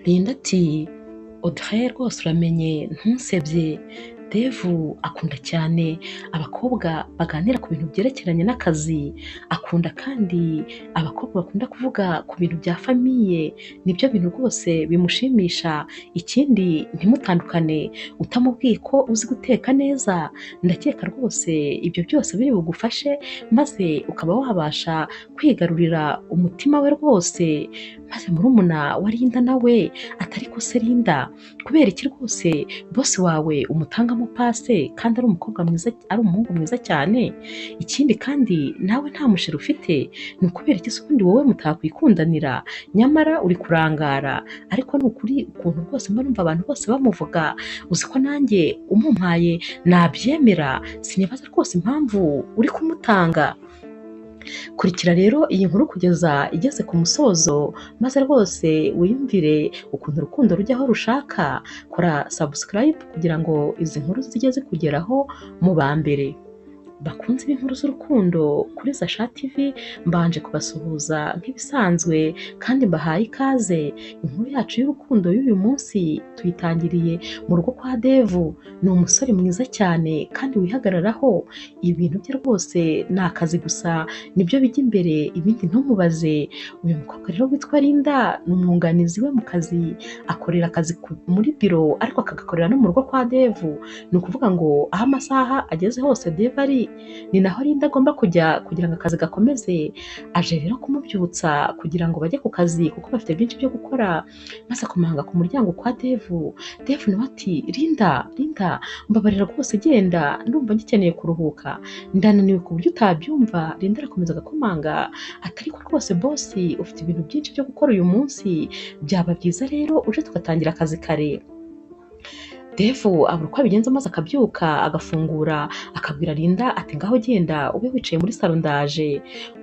Linda ati Audrey rwose uramenye ntusebye Devu akunda cyane abakobwa baganira ku bintu byerekeranye n'akazi, akunda kandi abakobwa bakunda kuvuga ku bintu bya famiye, nibyo bintu rwose bimushimisha. Ikindi ntimutandukane utamubwiye ko uzi guteka neza, ndakeka rwose ibyo byose biri bugufashe maze ukaba wabasha kwigarurira umutima we rwose. Maze murumuna wa Linda nawe atari ko se Linda, kubera iki rwose bosi wawe umutangamo pase kandi ari umukobwa mwiza, ari umuhungu mwiza cyane? Ikindi kandi nawe nta musheri ufite, ni ukubera iki se ubundi wowe mutakwikundanira? Nyamara uri kurangara, ariko ni ukuri ukuntu rwose mba numva abantu bose bamuvuga, uzi ko nanjye umumpaye nabyemera, sinibaza rwose impamvu uri kumutanga. Kurikira rero iyi nkuru kugeza igeze ku musozo, maze rwose wiyumvire ukuntu urukundo rujya aho rushaka. Kora subscribe kugira ngo izi nkuru zijye zikugeraho mu ba mbere. Bakunze b'inkuru z'urukundo kuri Zasha TV, mbanje kubasuhuza nk'ibisanzwe kandi mbahaye ikaze. Inkuru yacu y'urukundo y'uyu munsi tuyitangiriye mu rugo kwa Devu. Ni umusore mwiza cyane kandi wihagararaho, ibintu bye rwose ni akazi gusa nibyo bijya imbere, ibindi ntumubaze. Uyu mukobwa rero witwa Linda ni umwunganizi we mu kazi, akorera akazi muri biro ariko akagakorera no mu rugo kwa Devu. Ni ukuvuga ngo aho amasaha ageze hose Devu ari, ni naho Linda agomba kujya kugira ngo akazi gakomeze. Aje rero kumubyutsa kugira ngo bajye ku kazi kuko bafite byinshi byo gukora, maze akomanga ku muryango kwa Devu. Devu nawe ati Linda, Linda mbabarira rwose genda, ndumva ngikeneye kuruhuka, ndananiwe ku buryo utabyumva. Linda arakomeza agakomanga ati ariko rwose bosi ufite ibintu byinshi byo gukora uyu munsi, byaba byiza rero uje tugatangira akazi kare. Devu abura uko abigenza maze akabyuka agafungura akabwira Linda ati ngaho genda ube wicaye muri salo ndaje.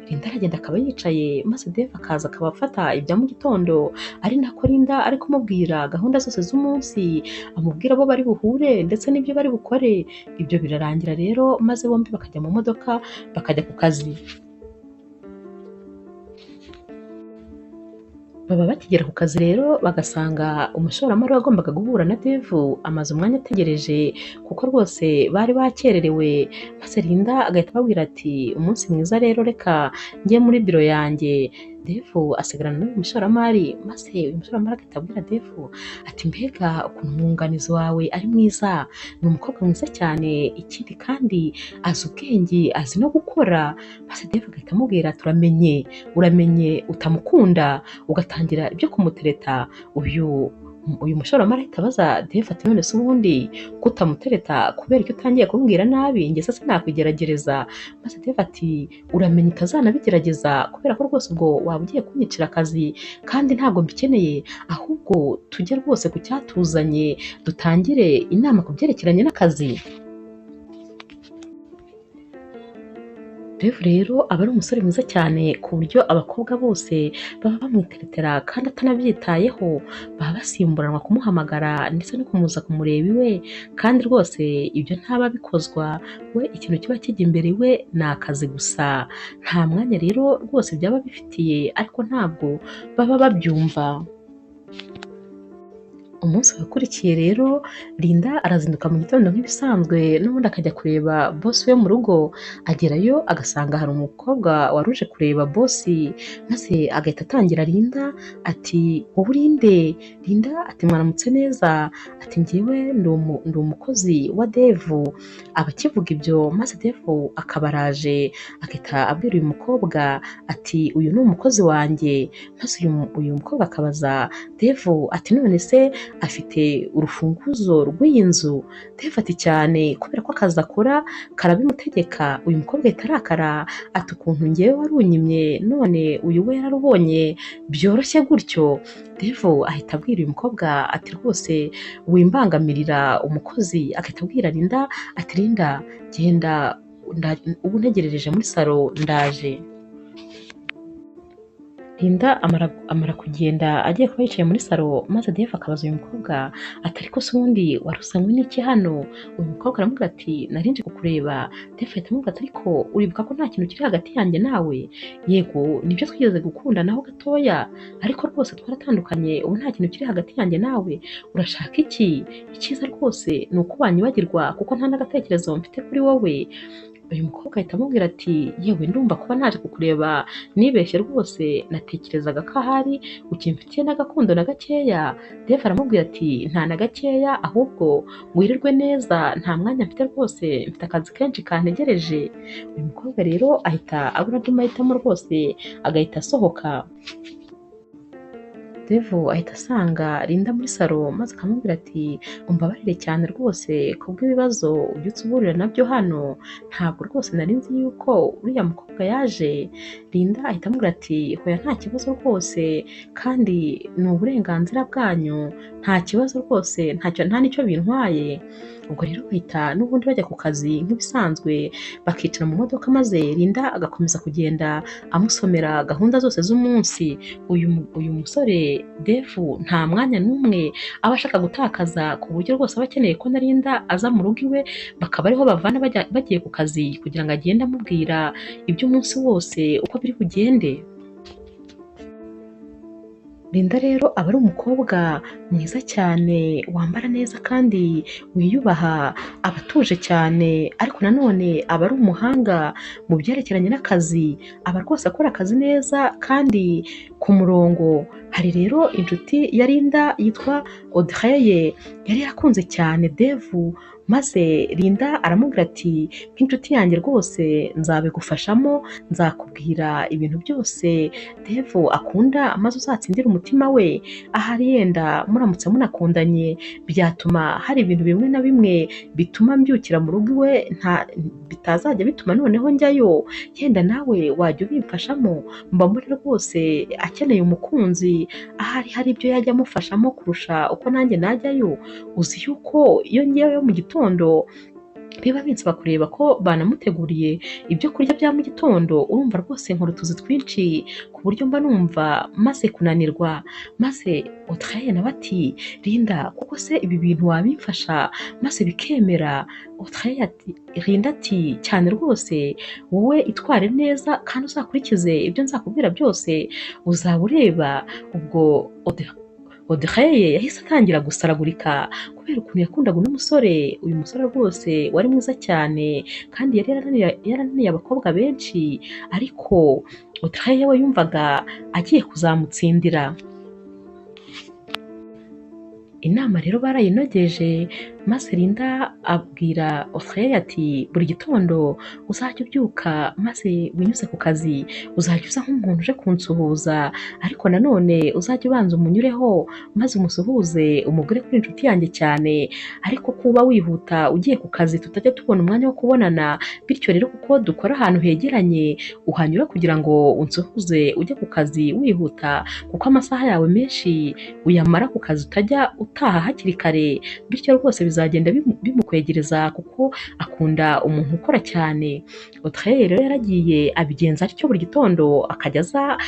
Linda aragenda akaba yicaye, maze Devu akaza akaba afata ibya mu gitondo, ari nako Linda ari kumubwira gahunda zose z'umunsi, amubwira abo bari buhure ndetse n'ibyo bari bukore. Ibyo birarangira rero maze bombi bakajya mu modoka bakajya ku kazi. Baba bakigera ku kazi rero bagasanga umushoramari wagombaga guhura na Devu amaze umwanya ategereje kuko rwose bari bakererewe. Maze Linda agahita ababwira ati umunsi mwiza rero reka njye muri biro yanjye. Devu asigarana n'uyu mushoramari, maze uyu mushoramari agahita abwira Devu ati mbega ukuntu umwunganizi wawe ari mwiza, ni umukobwa mwiza cyane, ikindi kandi azi ubwenge, azi no gukora. Maze Devu agahita amubwira turamenye, uramenye utamukunda ugatangira ibyo kumutereta. Uyu mushoramari ahita abaza Devu ati none se ubundi ko utamutereta kubera icyo utangiye kumbwira nabi, njye se sinakwigerageza? Maze Devu ati uramenye utazanabigerageza kubera ko rwose ubwo waba ugiye kunyicira akazi kandi ntabwo mbikeneye, ahubwo tujye rwose ku cyatuzanye dutangire inama ku byerekeranye n'akazi. Devu rero aba ari umusore mwiza cyane ku buryo abakobwa bose baba bamwiteretera kandi atanabyitayeho, baba basimburanwa kumuhamagara ndetse no kumuza kumureba iwe, kandi rwose ibyo ntaba bikozwa we, ikintu kiba kijya imbere we ni akazi gusa. Nta mwanya rero rwose byaba bifitiye, ariko ntabwo baba babyumva. Umunsi wakurikiye rero Linda arazinduka mu gitondo nk'ibisanzwe, n'ubundi akajya kureba bosi we mu rugo. Agerayo agasanga hari umukobwa wari uje kureba bosi, maze agahita atangira Linda ati wowe urinde? Linda ati mwaramutse neza, ati njyewe ndi umukozi wa Devu. Aba akivuga ibyo maze Devu akaba araje agahita abwira uyu mukobwa ati uyu ni umukozi wanjye. Maze uyu mukobwa akabaza Devu ati none se afite urufunguzo rw'iyi nzu? Devu ati cyane, kubera ko akazi akora karabimutegeka. Uyu mukobwa ahita arakara ati ukuntu njyewe warunyimye none uyu we yararubonye byoroshye gutyo? Devu ahita abwira uyu mukobwa ati rwose wimbangamirira umukozi. Agahita abwira Linda ati Linda genda, ubu ntegerereje muri salo ndaje. Linda amara kugenda agiye kuba yicaye muri salo maze Dave akabaza uyu mukobwa ati ariko se ubundi wari usanywe n'iki hano? Uyu mukobwa aramubwira ati nari nje kukureba. Dave ahita amubwira ati ariko uribuka ko nta kintu kiri hagati yanjye nawe? Yego nibyo twigeze gukundanaho gatoya ariko rwose twaratandukanye ubu nta kintu kiri hagati yanjye nawe. Urashaka iki? Icyiza rwose ni uko wanyibagirwa kuko nta n'agatekerezo mfite kuri wowe. Uyu mukobwa ahita amubwira ati yewe ndumva kuba naje kukureba nibeshye rwose natekerezaga ko ahari ukimfitiye n'agakundo na gakeya. Dave aramubwira ati nta na gakeya ahubwo wirirwe neza nta mwanya mfite rwose mfite akazi kenshi kantegereje. Uyu mukobwa rero ahita abura andi mahitamo rwose agahita asohoka. Dave ahita asanga Linda muri salo maze akamubwira ati umbabarire cyane rwose kubw'ibibazo ubyutse uhurira nabyo hano, ntabwo rwose nari nzi yuko uriya mukobwa yaje. Linda ahita amubwira ati hoya nta kibazo rwose kandi ni uburenganzira bwanyu, nta kibazo rwose nta n'icyo bintwaye. Ubwo rero bahita n'ubundi bajya ku kazi nk'ibisanzwe bakicara mu modoka maze Linda agakomeza kugenda amusomera gahunda zose z'umunsi. Uyu musore Dave nta mwanya n'umwe aba ashaka gutakaza ku buryo rwose aba akeneye ko na Linda aza mu rugo iwe bakaba ariho bavana bagiye ku kazi kugira ngo agende amubwira iby'umunsi wose uko biri bugende. Linda rero aba ari umukobwa mwiza cyane wambara neza kandi wiyubaha, aba atuje cyane ariko nanone aba ari umuhanga mu byerekeranye n'akazi, aba rwose akora akazi neza kandi ku murongo. Hari rero inshuti ya Linda yitwa Audrey yari yarakunze cyane Dave maze Linda aramubwira ati nk'inshuti yanjye rwose nzabigufashamo, nzakubwira ibintu byose Dave akunda maze uzatsindire umutima we. Ahari yenda muramutse munakundanye byatuma hari ibintu bimwe na bimwe bituma mbyukira mu rugo iwe bitazajya bituma noneho njyayo, yenda nawe wajya ubimfashamo. Mba mbona rwose akeneye umukunzi ahari hari ibyo yajya amufashamo kurusha uko nanjye najyayo. Uzi yuko iyo ngiyeyo mu gitondo biba binsaba kureba ko banamuteguriye ibyo kurya bya mu gitondo, urumva rwose nkora utuzi twinshi ku buryo mba numva maze kunanirwa. Maze Audrey nawe ati Linda kuko se ibi bintu wabimfasha maze bikemera? Linda ati cyane rwose, wowe itware neza kandi uzakurikize ibyo nzakubwira byose uzaba ureba. Ubwo Audrey yahise atangira gusaragurika kubera ukuntu yakundaga uno musore. Uyu musore rwose wari mwiza cyane kandi yari yarananiye abakobwa benshi ariko Audrey we yumvaga agiye kuzamutsindira. Inama rero barayinogeje maze Linda abwira Audrey ati buri gitondo uzajya ubyuka maze winyuze ku kazi uzajya uza nk'umuntu uje kunsuhuza, ariko nanone uzajya ubanza umunyureho maze umusuhuze umugore kuri inshuti yanjye cyane, ariko kuba wihuta ugiye ku kazi tutajya tubona umwanya wo kubonana, bityo rero kuko dukora ahantu hegeranye uhanyura kugira ngo unsuhuze ujye ku kazi wihuta kuko amasaha yawe menshi uyamara ku kazi utajya utaha hakiri kare, bityo rwose bizagenda bimukwegereza kuko akunda umuntu ukora cyane. Audrey rero yaragiye abigenza atyo buri gitondo akajya aza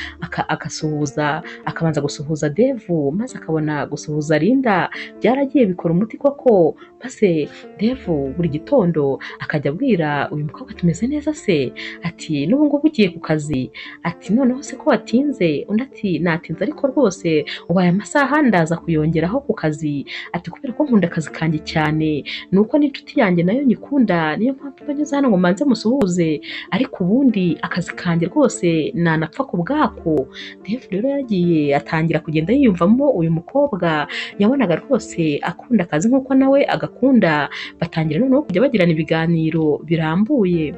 agasuhuza, akabanza gusuhuza Dave maze akabona gusuhuza Linda. Byaragiye bikora umuti koko maze Dave buri gitondo akajya abwira uyu mukobwa tumeze neza se? Ati n'ubu ngubu ugiye ku kazi? Ati noneho se ko watinze? Undi ati natinze ariko rwose ubaye amasaha ndaza kuyongeraho ku kazi. Ati kubera ko nkunda akazi kanjye cyane nuko n'inshuti yanjye nayo nyikunda niyo mpamvu mbanyuze hano ngo manze musuhuze, ariko ubundi akazi kanjye rwose nanapfa ku bwako. Dave rero yagiye atangira kugenda yiyumvamo uyu mukobwa, yabonaga rwose akunda akazi nk'uko nawe agakunda. Batangira noneho kujya bagirana ibiganiro birambuye.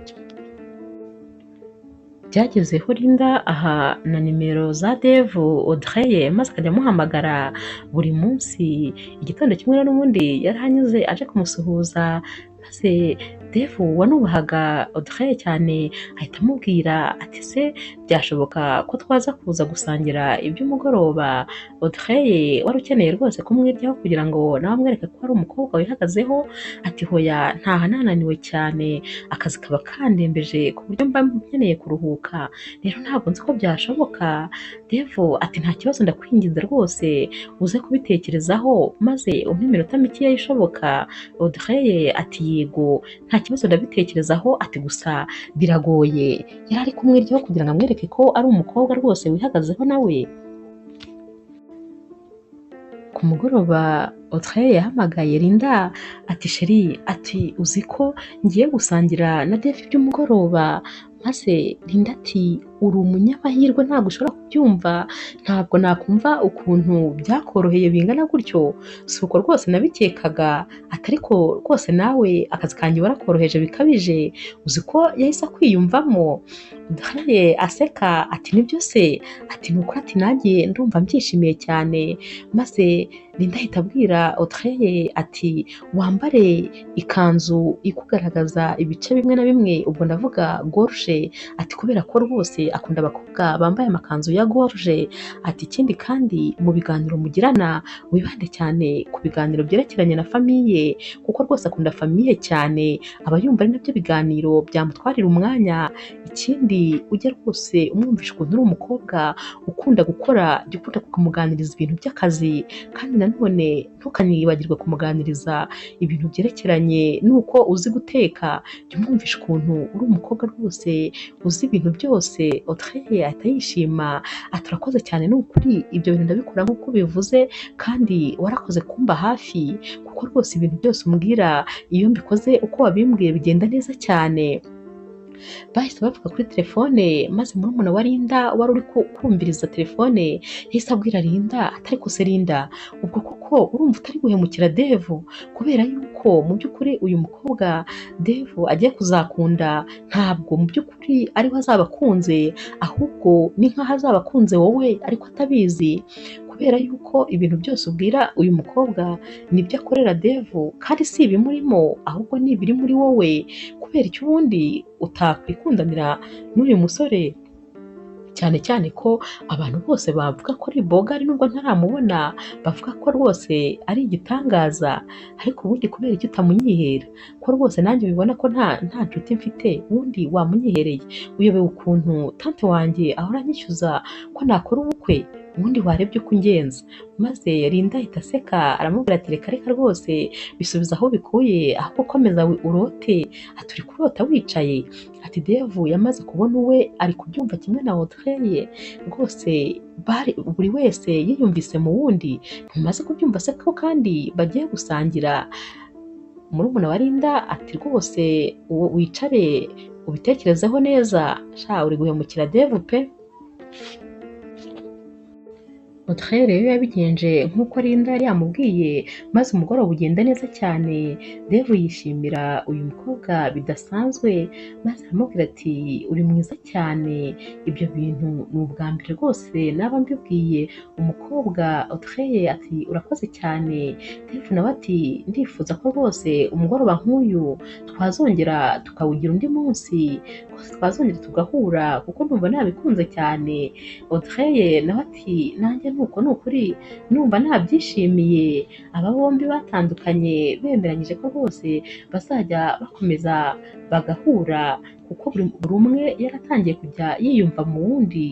Byagezeho Linda aha na nimero za Dave Audrey maze akajya amuhamagara buri munsi. Igitondo kimwe n'ubundi yari anyuze aje kumusuhuza maze Dave wanubahaga Audrey cyane ahita amubwira ati se byashoboka ko twaza kuza gusangira iby'umugoroba. Audrey wari ukeneye rwose kumwiryaho kugira ngo nawe amwereke ko ari umukobwa wihagazeho ati hoya ntaha nananiwe cyane, akazi kaba kandembeje ku buryo mba nkeneye kuruhuka, rero ntabwo nzi ko byashoboka. Dave ati nta kibazo ndakwinginze rwose uze kubitekerezaho maze umpe iminota mikeya ishoboka. Audrey ati yego nta kibazo ndabitekerezaho, ati gusa biragoye. Yari ari kumwiryaho kugira ngo amwereke ko ari umukobwa rwose wihagazeho nawe. Ku mugoroba Audrey yahamagaye Linda ati sheri, ati uzi ko ngiye gusangira na Dave iby'umugoroba? Maze Linda ati uri umunyamahirwe ntabwo ushobora kubyumva, ntabwo nakumva ukuntu byakoroheye bingana gutyo, si uko rwose nabikekaga, ati ariko rwose nawe akazi kanjye warakoroheje bikabije, uzi ko yahise akwiyumvamo. Audrey aseka ati nibyo se, ati ni ukuri, ati nanjye ndumva mbyishimiye cyane. Maze Linda ahita abwira Audrey ati wambare ikanzu ikugaragaza ibice bimwe na bimwe, ubwo ndavuga gorge, ati kubera ko rwose akunda abakobwa bambaye amakanzu ya gorge, ati ikindi kandi mu biganiro mugirana wibande cyane ku biganiro byerekeranye na famiye, kuko rwose akunda famiye cyane, aba yumva ari nabyo biganiro byamutwarira umwanya. Ikindi ujye rwose umwumvisha ukuntu uri umukobwa ukunda gukora, jya ukunda kumuganiriza ibintu by'akazi, kandi nanone ntukanibagirwe kumuganiriza ibintu byerekeranye n'uko uzi guteka, jya umwumvisha ukuntu uri umukobwa rwose uzi ibintu byose. Audrey ahita yishima ati urakoze cyane, ni ukuri ibyo bintu ndabikora nk'uko bivuze, kandi warakoze kumba hafi, kuko rwose ibintu byose umbwira iyo mbikoze uko wabimbwiye bigenda neza cyane. Bahise bavuga kuri telefone, maze murumuna wa Linda wari uri kumviriza telefone yahise abwira Linda ati ariko se Linda, ubwo koko urumva utari guhemukira Dave? Kubera yuko mu by'ukuri uyu mukobwa Dave agiye kuzakunda ntabwo mu by'ukuri ariho azaba akunze, ahubwo ni nk'aho azaba akunze wowe ariko atabizi, kubera yuko ibintu byose ubwira uyu mukobwa nibyo akorera Dave, kandi si ibimurimo ahubwo ni ibiri muri wowe. Kubera icyo ubundi utakwikundanira n'uyu musore? Cyane cyane ko abantu bose bavuga ko ari bogari, nubwo ntaramubona bavuga ko rwose ari igitangaza, ariko ubundi kubera icyo utamunyihera? Ko rwose nanjye ubibona ko nta nshuti mfite, ubundi wamunyihereye. Uyobewe ukuntu tante wanjye ahora anyishyuza ko nakora ubukwe, ubundi warebye uko ungenza. Maze Linda ahita aseka aramubwira ati reka reka rwose bisubiza aho bikuye, ahubwo komeza urote, ati uri kurota wicaye. Ati Dave yamaze kubona uwe ari kubyumva kimwe na Audrey, rwose buri wese yiyumvise mu wundi. Ntumaze kubyumva se ko kandi bagiye gusangira? Murumuna wa Linda ati rwose wicare ubitekerezeho neza, sha uri guhemukira Dave pe. Audrey rero yabigenje nk'uko Linda yari yamubwiye, maze umugoroba ugenda neza cyane. Dave yishimira uyu mukobwa bidasanzwe, maze aramubwira ati uri mwiza cyane, ibyo bintu ni ubwa mbere rwose naba mbibwiye umukobwa. Audrey ati urakoze cyane. Dave nawe ati ndifuza ko rwose umugoroba nk'uyu twazongera tukawugira undi munsi, rwose twazongera tugahura kuko numva nabikunze cyane. Audrey nawe ati nanjye nuko ni ukuri numva nabyishimiye. Aba bombi batandukanye bemeranyije ko rwose bazajya bakomeza bagahura, kuko buri umwe yaratangiye kujya yiyumva mu wundi.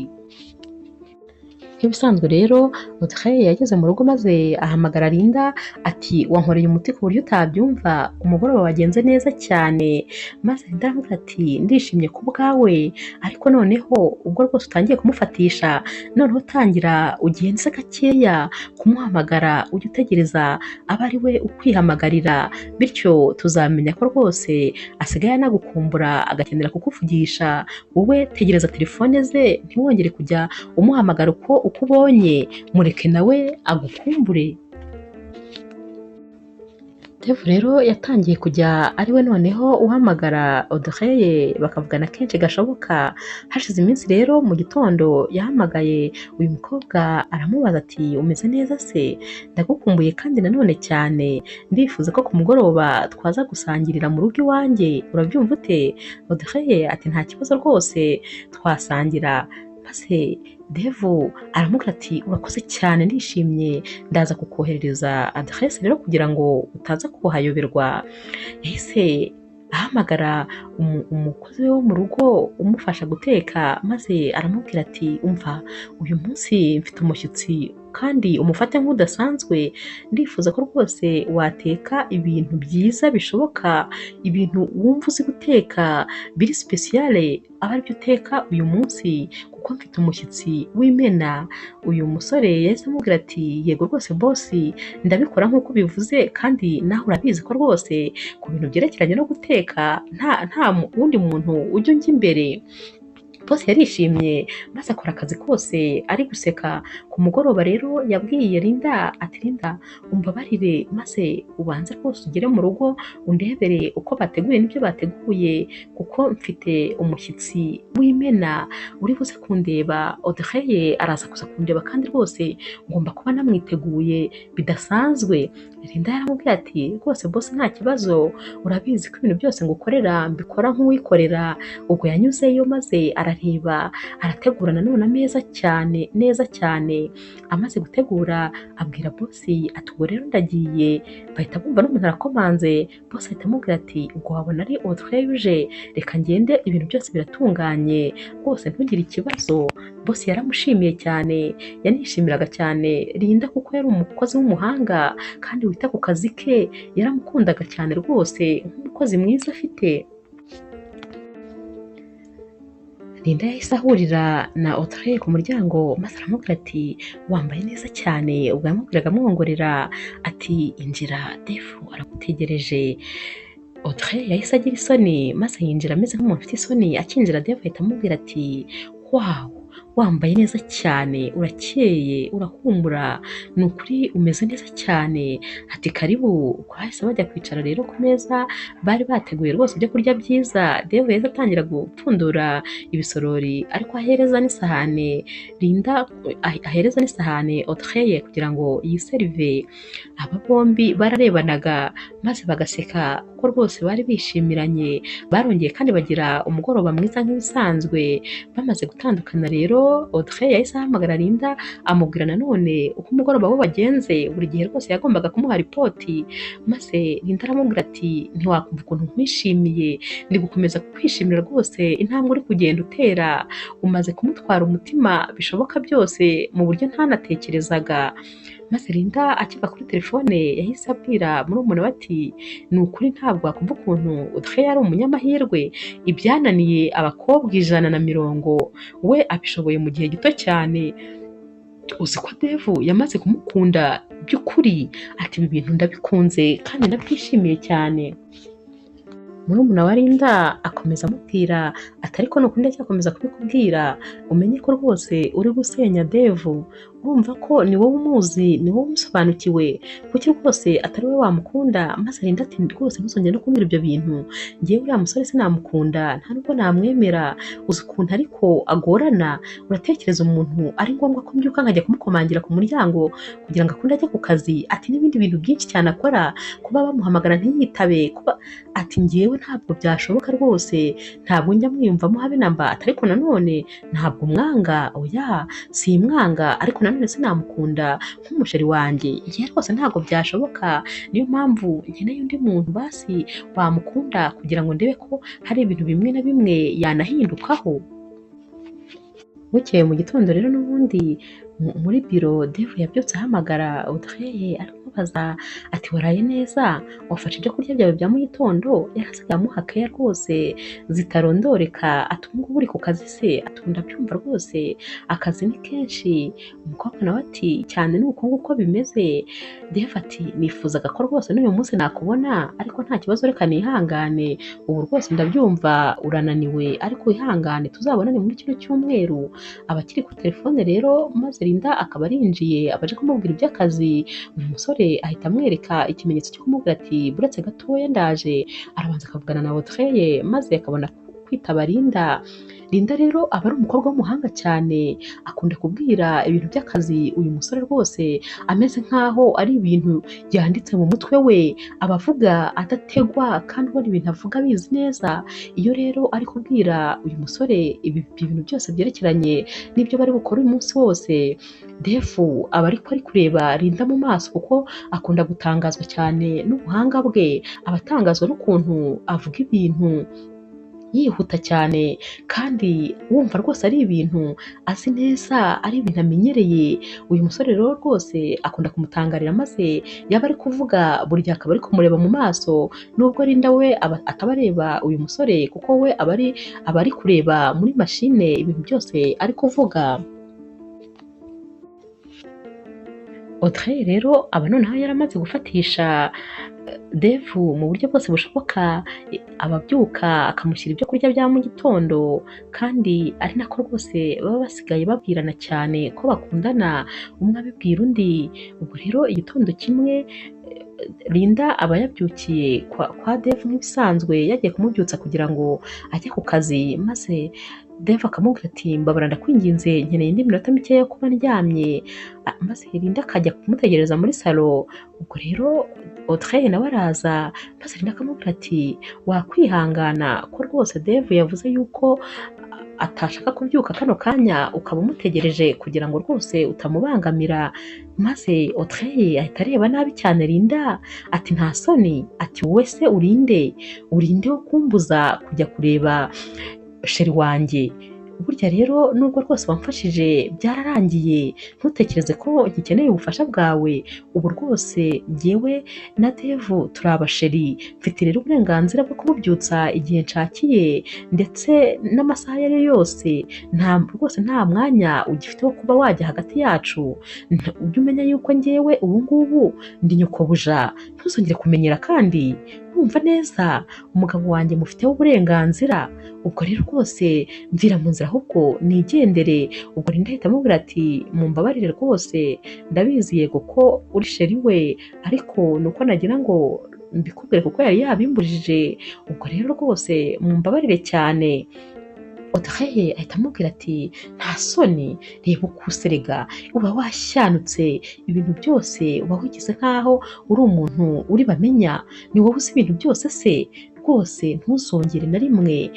Nk'ibisanzwe rero Audrey yageze mu rugo maze ahamagara Linda ati wankoreye umuti ku buryo utabyumva, umugoroba wagenze neza cyane. Maze Linda aramubwira ati ndishimye ku bwawe, ariko noneho ubwo rwose utangiye kumufatisha, noneho tangira ugenze gakeya kumuhamagara, ujye utegereza aba ari we ukwihamagarira, bityo tuzamenya ko rwose asigaye anagukumbura agakenera kukuvugisha. Wowe tegereza telefone ze, ntiwongere kujya umuhamagara uko ubonye, mureke nawe agukumbure. Dave rero yatangiye kujya ari we noneho uhamagara Audrey bakavugana kenshi gashoboka. Hashize iminsi rero mu gitondo yahamagaye uyu mukobwa aramubaza ati umeze neza se? Ndagukumbuye kandi nanone cyane. Ndifuza ko ku mugoroba twaza gusangirira mu rugo iwanjye. Urabyumva ute? Audrey ati nta kibazo rwose twasangira. Maze Dave aramubwira ati urakoze cyane ndishimye ndaza kukoherereza adresse rero kugira ngo utaza kuhayoberwa. Yahise ahamagara umukozi we wo mu rugo umufasha guteka maze aramubwira ati umva uyu munsi mfite umushyitsi kandi umufate nk'udasanzwe, ndifuza ko rwose wateka ibintu byiza bishoboka, ibintu wumva uzi guteka biri speciale aba aribyo uteka uyu munsi kuko mfite umushyitsi w'imena. Uyu musore yahise amubwira ati yego rwose boss ndabikora nk'uko ubivuze kandi nawe urabizi ko rwose ku bintu byerekeranye no guteka nta wundi muntu ujya unjya imbere. Boss yarishimye maze akora akazi kose ari guseka. Ku mugoroba rero yabwiye Linda ati Linda umbabarire maze ubanze rwose ugere mu rugo undebere uko bateguye n'ibyo bateguye kuko mfite umushyitsi w'imena uri buze kundeba. Audrey araza kuza kundeba kandi rwose ngomba kuba namwiteguye bidasanzwe. Linda yaramubwiye ati rwose boss nta kibazo, urabizi ko ibintu byose ngukorera mbikora nk'uwikorera. Ubwo yanyuzeyo maze arareba arategura nanone ameza cyane neza cyane. Amaze gutegura abwira boss ati ubwo rero ndagiye. Bahita bumva n'umuntu arakomanze. Boss ahita amubwira ati ubwo wabona ari Audrey uje, reka ngende ibintu byose biratunganye rwose ntugire ikibazo. Boss yaramushimiye cyane, yanishimiraga cyane Linda kuko yari umukozi w'umuhanga kandi wita ku kazi ke, yaramukundaga cyane rwose nk'umukozi mwiza afite. Linda yahise ahurira na Audrey ku muryango maze aramubwira ati wambaye neza cyane. Ubwo yamubwiraga amwongorera ati injira Dave aragutegereje. Audrey yahise agira isoni maze yinjira ameze nk'umuntu ufite isoni. Akinjira Dave ahita amubwira ati wow wambaye neza cyane, urakeye, urahumura, ni ukuri umeze neza cyane. Ati karibu. Ubwo bahise bajya kwicara rero ku meza bari bateguye rwose ibyo kurya byiza. Dave yahise atangira gupfundura ibisorori ariko ahereza n'isahane Linda, ahereza n'isahane Audrey kugira ngo yiserive. Aba bombi bararebanaga maze bagaseka kuko rwose bari bishimiranye. Barongeye kandi bagira umugoroba mwiza nk'ibisanzwe. Bamaze gutandukana rero Audrey yahise ahamagara Linda amubwira nanone uko umugoroba we wagenze. Buri gihe rwose yagombaga kumuha ripoti. Maze Linda aramubwira ati ntiwakumva ukuntu nkwishimiye, ndi gukomeza kwishimira rwose intambwe uri kugenda utera, umaze kumutwara umutima bishoboka byose mu buryo ntanatekerezaga. Maze Linda akiva kuri telefone yahise abwira murumuna we ati ni ukuri ntabwo wakumva ukuntu Audrey ari umunyamahirwe, ibyananiye abakobwa 100 we abishoboye mu gihe gito cyane. Uzi ko Dave yamaze kumukunda by'ukuri. Ati ibi bintu ndabikunze kandi ndabyishimiye cyane. Murumuna wa Linda akomeza amubwira ati ariko nuko ndacyakomeza kubikubwira umenye ko rwose uri gusenya Dave. Urumva ko ni wowe umuzi, ni wowe umusobanukiwe, kuki rwose atari we wamukunda. Maze Linda ati rwose ntuzongere no kumbwira ibyo bintu, ngewe uriya musore sinamukunda nta nubwo namwemera. Uzi ukuntu ariko agorana, uratekereza umuntu ari ngombwa ko mbyuka nkajya kumukomangira ku muryango kugira ngo akunde ajye ku kazi. Ati n'ibindi bintu byinshi cyane akora, kuba bamuhamagara ntiyitabe, kuba ati ngewe ntabwo byashoboka rwose, ntabwo njya mwiyumvamo habe namba. Ati ariko nanone ntabwo mwanga, oya simwanga, ariko nanone sinamukunda nk'umusheri wanjye. Ngewe rwose ntabwo byashoboka, niyo mpamvu nkeneye undi muntu basi wamukunda kugira ngo ndebe ko hari ibintu bimwe na bimwe yanahindukaho. Bukeye mu gitondo rero n'ubundi muri biro Dave yabyutse ahamagara Audrey aramubaza ati waraye neza, wafashe ibyo kurya byawe bya mu gitondo? Yarasigaye amuha keya rwose zitarondoreka. Ati ubu ngubu uri ku kazi se? Ati ndabyumva rwose akazi ni kenshi. Umukobwa nawe ati cyane ni uko nguko bimeze. Dave ati nifuzaga ko rwose n'uyu munsi nakubona ariko nta kibazo reka nihangane. Ubu rwose ndabyumva urananiwe ariko wihangane tuzabonane muri kino cyumweru. Abakiri ku telefone rero maze maze Linda akaba arinjiye abaje kumubwira iby'akazi. Uyu musore ahita amwereka ikimenyetso cyo kumubwira ati buretse gatoya ndaje, arabanza akavugana na Audrey maze akabona kwitaba Linda. Linda rero aba ari umukobwa w'umuhanga cyane, akunda kubwira ibintu by'akazi uyu musore rwose ameze nk'aho ari ibintu yanditse mu mutwe we, aba avuga adategwa kandi ubona ibintu avuga abizi neza. Iyo rero ari kubwira uyu musore ibi bintu byose byerekeranye n'ibyo bari bukore uyu munsi wose, Defu aba ariko ari kureba Linda mu maso kuko akunda gutangazwa cyane n'ubuhanga bwe, aba atangazwa n'ukuntu avuga ibintu yihuta cyane kandi wumva rwose ari ibintu azi neza, ari ibintu amenyereye. Uyu musore rero rwose akunda kumutangarira maze yaba ari kuvuga buri gihe akaba ari kumureba mu maso, nubwo Linda we ataba areba uyu musore kuko we aba ari kureba muri mashine ibintu byose ari kuvuga. Audrey rero aba noneho yaramaze gufatisha Devu mu buryo bwose bushoboka, ababyuka akamushyira ibyo kurya bya mu gitondo, kandi ari nako rwose baba basigaye babwirana cyane ko bakundana, umwe abibwira undi. Ubwo rero igitondo kimwe Linda aba yabyukiye kwa Devu nk'ibisanzwe, yagiye kumubyutsa kugira ngo ajye ku kazi, maze Devu akamubwira ati mbabara ndakwinginze nkeneye indi minota mikeya yo kuba ndyamye, maze Linda akajya kumutegereza muri salo. Ubwo rero Audrey nawe araza maze Linda akamubwira ati wakwihangana ko rwose Devu yavuze yuko atashaka kubyuka kano kanya ukaba umutegereje kugira ngo rwose utamubangamira. Maze Audrey ahita areba nabi cyane Linda ati nta soni, ati wowe se urinde wo kumbuza kujya kureba sheri wanjye? Burya rero nubwo rwose wamfashije byararangiye, ntutekereze ko ngikeneye ubufasha bwawe. Ubu rwose njyewe na Devu turi abasheri, mfite rero uburenganzira bwo kumubyutsa igihe nshakiye ndetse n'amasaha ayo ari yo yose. Rwose nta mwanya ugifite wo kuba wajya hagati yacu. Ujye umenya yuko njyewe ubu ngubu ndi nyokobuja, ntuzongere kumenyera kandi wumva neza umugabo wanjye mufiteho uburenganzira. Ubwo rero rwose mvira mu nzira ahubwo nigendere. Ubwo Linda ahita amubwira ati mumbabarire rwose, ndabizi yego ko uri sheri we, ariko nuko nagira ngo mbikubwire kuko yari yabimbujije. Ubwo rero rwose mumbabarire cyane. Audrey ahita amubwira ati nta soni, reba uko userega, uba washanutse, ibintu byose uba wigize nk'aho uri umuntu uri bamenya, ni wowe uzi ibintu byose se? Rwose ntuzongere na rimwe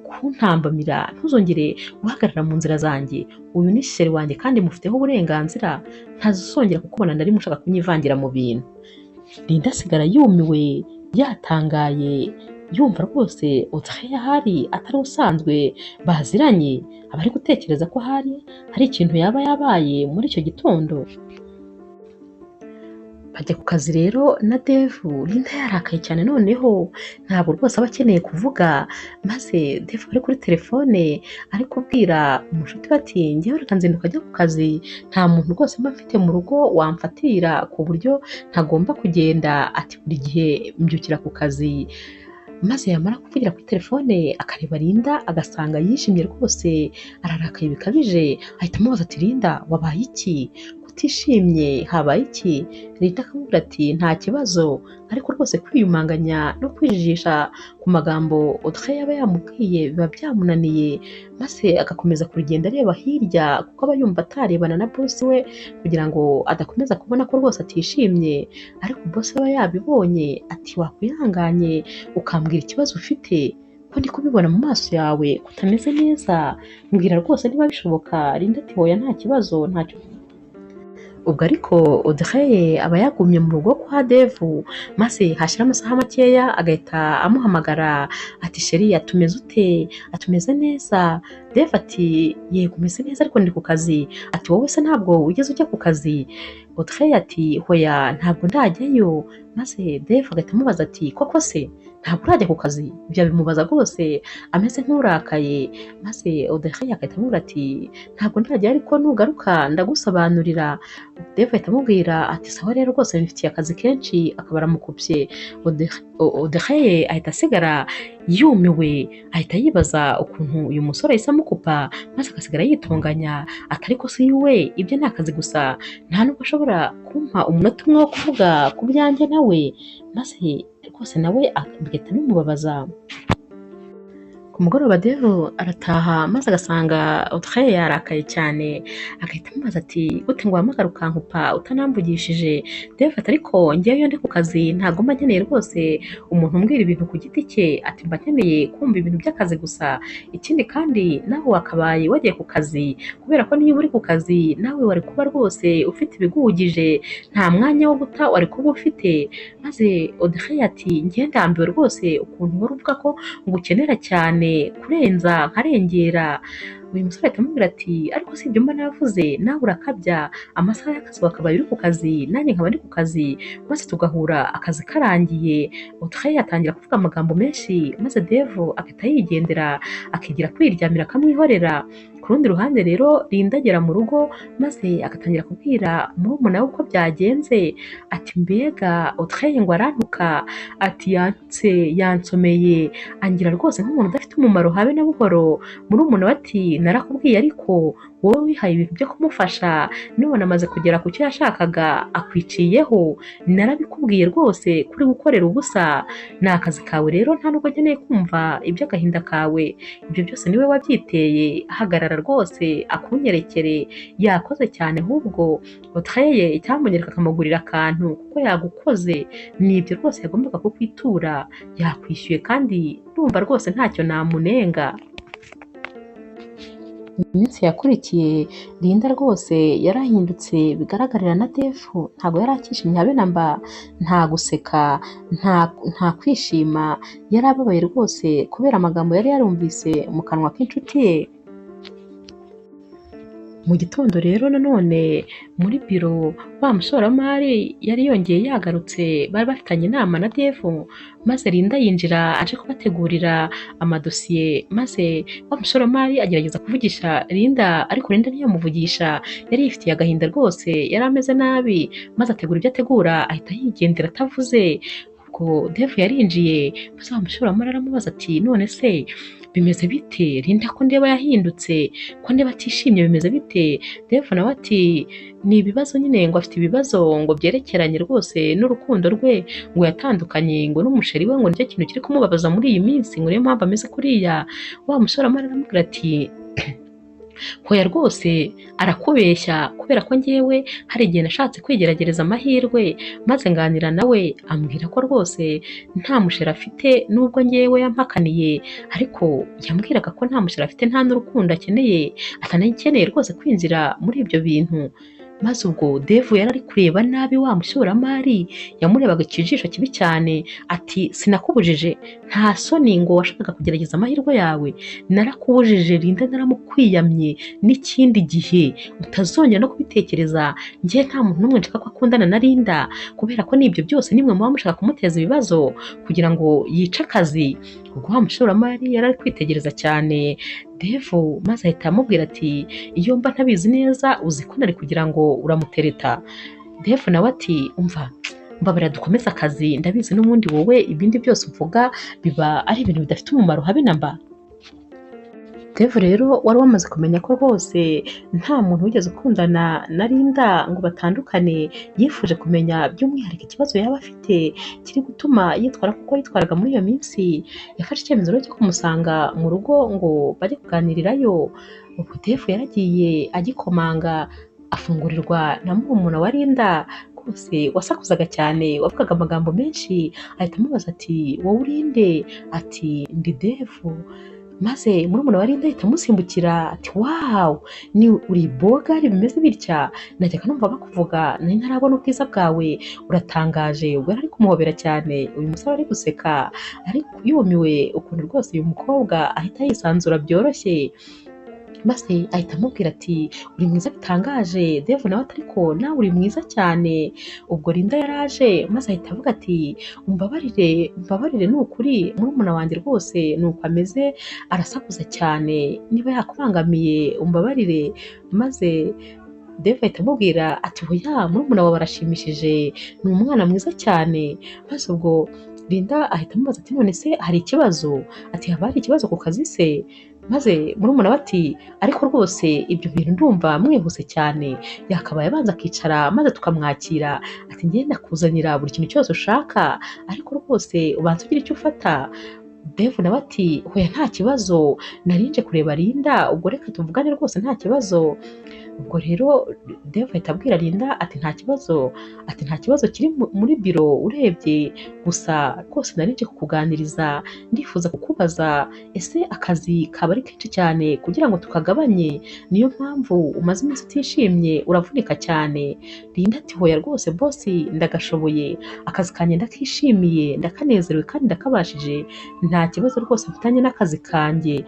kuntambamira, ntuzongere guhagarara mu nzira zanjye. Uyu ni sheri wanjye kandi mufiteho uburenganzira, ntazongera kukubona na rimwe ushaka kunyivangira mu bintu. Linda asigara yumiwe yatangaye, yumva rwose Audrey ahari atari usanzwe baziranye, aba ari gutekereza ko hari ikintu yaba yabaye muri icyo gitondo. Bajya ku kazi rero na Devu, Linda yarakaye cyane noneho ntabwo rwose aba akeneye kuvuga, maze Devu ari kuri telefone ari kubwira umushuti we ati njyewe reka nzinduka ajya ku kazi, nta muntu rwose mba mfite mu rugo wamfatira ku buryo ntagomba kugenda, ati buri gihe mbyukira ku kazi. Maze yamara kuvugira kuri telefone akareba Linda agasanga yishimye rwose, ararakaye bikabije, ahita amubaza ati Linda wabaye iki? Utishimye habaye iki? Linda akamubwira ati nta kibazo, ariko rwose kwiyumanganya no kwijijisha ku magambo Audrey yaba yamubwiye biba byamunaniye, maze agakomeza kurugenda areba hirya kuko aba yumva atarebana na boss we kugira ngo adakomeza kubona ko rwose atishimye. Ariko boss aba yabibonye ati wakwihanganye ukambwira ikibazo ufite, ko ndi kubibona mu maso yawe kutameze neza, mbwira rwose niba bishoboka. Linda ati hoya nta kibazo, ntacyo. Ubwo ariko Audrey aba yagumye mu rugo kwa Devu, maze hashira amasaha makeya agahita amuhamagara ati sheri atumeze ute? Atumeze neza. Devu ati yego umeze neza ariko ndi ku kazi. Ati wowe se ntabwo ugeze ujya ku kazi? Audrey ati hoya ntabwo ndajyayo. Maze Devu agahita amubaza ati koko se ntabwo urajya ku kazi? Ibyo bimubaza rwose ameze nk'urakaye, maze Audrey agahita amubwira ati ntabwo ndajya ariko nugaruka ndagusobanurira. Devu ahita amubwira ati sawa rero rwose mfitiye akazi kenshi, akaba aramukubye. Audrey ahita asigara yumiwe ahita yibaza ukuntu uyu musore ahise amukupa maze agasigara yitonganya ati ariko si we ibyo ni akazi gusa nta nubwo ashobora kumpa umunota umwe wo kuvuga ku byanjye nawe, maze rwose nawe bigahita bimubabaza. Ku mugoroba Dave arataha maze agasanga Audrey yarakaye cyane, agahita amubaza ati gute ngo uhamagara ukankupa utanamvugishije? Dave ati ariko njyewe iyo ndi ku kazi ntabwo mba nkeneye rwose umuntu umbwira ibintu ku giti cye, ati mba nkeneye kumva ibintu by'akazi gusa, ikindi kandi nawe wakabaye wagiye ku kazi kubera ko niyo uri ku kazi nawe wari kuba rwose ufite ibiguhugije, nta mwanya wo guta wari kuba ufite. Maze Audrey ati njye ndambiwe rwose ukuntu wari uvuga ko ngukenera cyane kurenza nkarengera. Uyu musore ahita amubwira ati ariko si ibyo mba navuze, nawe urakabya, amasaha y'akazi wakabaye uri ku kazi nanjye nkaba ndi ku kazi, maze tugahura akazi karangiye. Audrey atangira kuvuga amagambo menshi maze Dave agahita yigendera akigira kwiryamira akamwihorera. Ku rundi ruhande rero Linda agera mu rugo maze agatangira kubwira murumuna we uko byagenze, ati mbega Audrey ngo arantuka, ati yantutse yansomeye angira rwose nk'umuntu udafite umumaro habe na buhoro. Murumuna we ati narakubwiye ariko wowe wihaye ibintu byo kumufasha, none amaze kugera ku cyo yashakaga akwiciyeho, narabikubwiye rwose kuri gukorera ubusa, ni akazi kawe rero nta nubwo akeneye kumva iby'agahinda kawe, ibyo byose niwe wabyiteye, hagarara rwose akunyerekere, yakoze cyane ahubwo Audrey icyamunyereka akamugurira akantu kuko yagukoze, nibyo rwose yagombaga kukwitura, yakwishyuye kandi ndumva rwose ntacyo namunenga. Iminsi yakurikiye Linda rwose yarahindutse bigaragarira na Dave, ntabwo yari akishimye habe na mba, nta guseka, nta kwishima, yari ababaye rwose kubera amagambo yari yarumvise mu kanwa k'inshuti ye. Mu gitondo rero nanone muri biro wa mushoramari yari yongeye yagarutse, bari bafitanye inama na Dave, maze Linda yinjira aje kubategurira amadosiye, maze wa mushoramari agerageza kuvugisha Linda ariko Linda ntiyamuvugisha, yari yifitiye agahinda rwose, yari ameze nabi, maze ategura ibyo ategura ahita yigendera atavuze. Ubwo Dave yarinjiye maze wa mushoramari aramubaza ati none se bimeze bite? Linda ko ndeba yahindutse, ko ndeba atishimye, bimeze bite? Dave nawe ati ni ibibazo nyine, ngo afite ibibazo ngo byerekeranye rwose n'urukundo rwe, ngo yatandukanye ngo n'umusheri we, ngo nicyo kintu kiri kumubabaza muri iyi minsi, ngo niyo mpamvu ameze kuriya. Wa mushoramari aramubwira ati hoya rwose arakubeshya, kubera ko njyewe hari igihe nashatse kwigerageza amahirwe maze nganira nawe ambwira ko rwose nta musheri afite, nubwo njyewe yampakaniye ariko yambwiraga ko nta musheri afite, nta n'urukundo akeneye, atanakeneye rwose kwinjira muri ibyo bintu. Maze ubwo Dave yari ari kureba nabi wa mushoramari, yamurebaga ikijisho kibi cyane, ati sinakubujije, nta soni ngo washakaga kugerageza amahirwe yawe, narakubujije Linda, naramukwiyamye, n'ikindi gihe utazongera no kubitekereza, njye nta muntu n'umwe nshaka ko akundana na Linda, kubera ko n'ibyo byose nimwe muba mushaka kumuteza ibibazo kugira ngo yice akazi. Ubwo wa mushoramari yari ari kwitegereza cyane Dave, maze ahita amubwira ati iyo mba ntabizi neza uzi ko nari kugira ngo uramutereta. Dave nawe ati umva mbabara dukomeze akazi, ndabizi n'ubundi wowe ibindi byose uvuga biba ari ibintu bidafite umumaro habe na mba. Dave rero wari wamaze kumenya ko rwose nta muntu wigeze ukundana na Linda ngo batandukane, yifuje kumenya by'umwihariko ikibazo yaba afite kiri gutuma yitwara kuko yitwaraga muri iyo minsi. Yafashe icyemezo rero cyo kumusanga mu rugo ngo bajye kuganirirayo. Ubwo Dave yaragiye agikomanga, afungurirwa na murumuna wa Linda rwose wasakuzaga cyane, wavugaga amagambo menshi, ahita amubaza ati wowe urinde? Ati ndi Dave. Maze murumuna wa Linda ahita amusimbukira ati wawu, ni uri bogari bimeze bitya, najyaga numva bakuvuga nari ntarabona ubwiza bwawe, uratangaje. Ubwo yari ari kumuhobera cyane, uyu musore ari guseka ariko yumiwe ukuntu rwose uyu mukobwa ahita yisanzura byoroshye, maze ahita amubwira ati uri mwiza bitangaje. Dave nawe ati ariko nawe uri mwiza cyane. Ubwo Linda yaraje maze ahita avuga ati umbabarire ni ukuri murumuna wanjye rwose ni uko ameze, arasakuza cyane, niba yakubangamiye umbabarire. Maze Dave ahita amubwira ati hoya murumuna wawe arashimishije, ni umwana mwiza cyane. Maze ubwo Linda ahita amubaza ati none se hari ikibazo? Ati haba hari ikibazo ku kazi se? Maze murumuna we ati ariko rwose ibyo bintu ndumva mwihuse cyane, yakabaye abanza akicara maze tukamwakira. Ati njye ndakuzanira buri kintu cyose ushaka, ariko rwose ubanza ugira icyo ufata. Dave nawe ati hoya nta kibazo, nari nje kureba Linda, ubwo reka tuvugane rwose nta kibazo. Ubwo rero Dave ahita abwira Linda ati nta kibazo kiri muri biro urebye, gusa rwose nari nje kukuganiriza, ndifuza kukubaza ese akazi kaba ari kenshi cyane kugira ngo tukagabanye, niyo mpamvu umaze iminsi utishimye uravunika cyane. Linda ati hoya rwose boss ndagashoboye, akazi kanjye ndakishimiye, ndakanezerewe kandi ndakabashije, nta kibazo rwose mfitanye n'akazi kanjye.